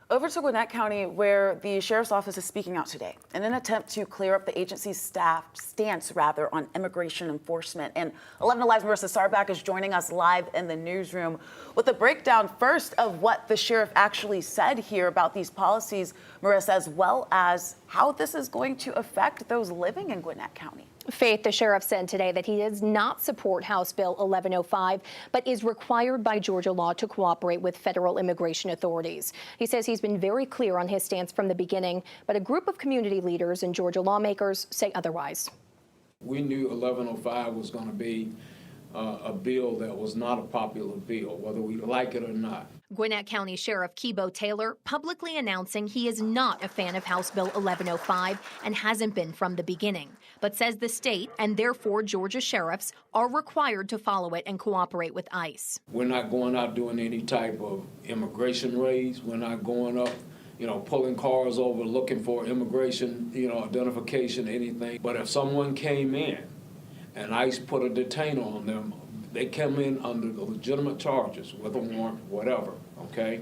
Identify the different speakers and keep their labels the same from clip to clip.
Speaker 1: Over to Gwinnett County, where the sheriff's office is speaking out today in an attempt to clear up the agency's stance on immigration enforcement. And 11 Alive's Marissa Sarback is joining us live in the newsroom with a breakdown first of what the sheriff actually said here about these policies, Marissa, as well as how this is going to affect those living in Gwinnett County.
Speaker 2: Faith, the sheriff said today that he does not support House Bill 1105, but is required by Georgia law to cooperate with federal immigration authorities. He says he's been very clear on his stance from the beginning, but a group of community leaders and Georgia lawmakers say otherwise.
Speaker 3: We knew 1105 was going to be a bill that was not a popular bill, whether we like it or not.
Speaker 2: Gwinnett County Sheriff Keybo Taylor publicly announcing he is not a fan of House Bill 1105 and hasn't been from the beginning, but says the state and therefore Georgia sheriffs are required to follow it and cooperate with ICE.
Speaker 3: We're not going out doing any type of immigration raids. We're not going up, pulling cars over looking for immigration, identification, anything. But if someone came in and ICE put a detainer on them, they come in under legitimate charges with a warrant, whatever, okay?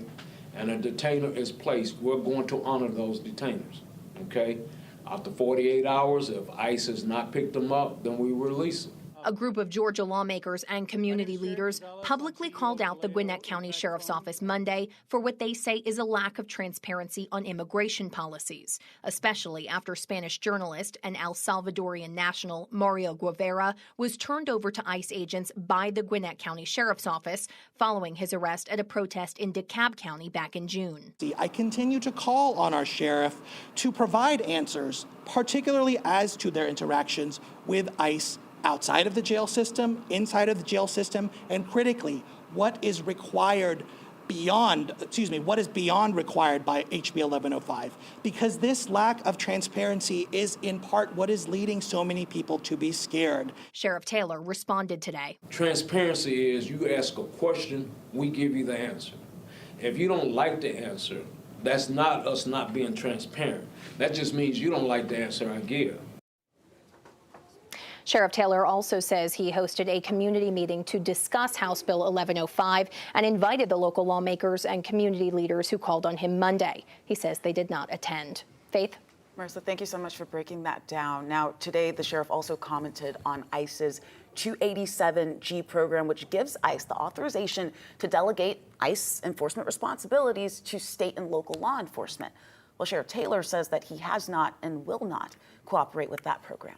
Speaker 3: And a detainer is placed, we're going to honor those detainers, okay? After 48 hours, if ICE has not picked them up, then we release them.
Speaker 2: A group of Georgia lawmakers and community leaders publicly called out the Gwinnett County Sheriff's Office Monday for what they say is a lack of transparency on immigration policies, especially after Spanish journalist and El Salvadorian national Mario Guevara was turned over to ICE agents by the Gwinnett County Sheriff's Office following his arrest at a protest in DeKalb County back in June.
Speaker 4: I continue to call on our sheriff to provide answers, particularly as to their interactions with ICE outside of the jail system, inside of the jail system, and critically, what is beyond required by HB 1105. Because this lack of transparency is in part what is leading so many people to be scared.
Speaker 2: Sheriff Taylor responded today.
Speaker 3: Transparency is you ask a question, we give you the answer. If you don't like the answer, that's not us not being transparent. That just means you don't like the answer I give.
Speaker 2: Sheriff Taylor also says he hosted a community meeting to discuss House Bill 1105 and invited the local lawmakers and community leaders who called on him Monday. He says they did not attend. Faith?
Speaker 1: Marissa, thank you so much for breaking that down. Now, today, the sheriff also commented on ICE's 287G program, which gives ICE the authorization to delegate ICE enforcement responsibilities to state and local law enforcement. Well, Sheriff Taylor says that he has not and will not cooperate with that program.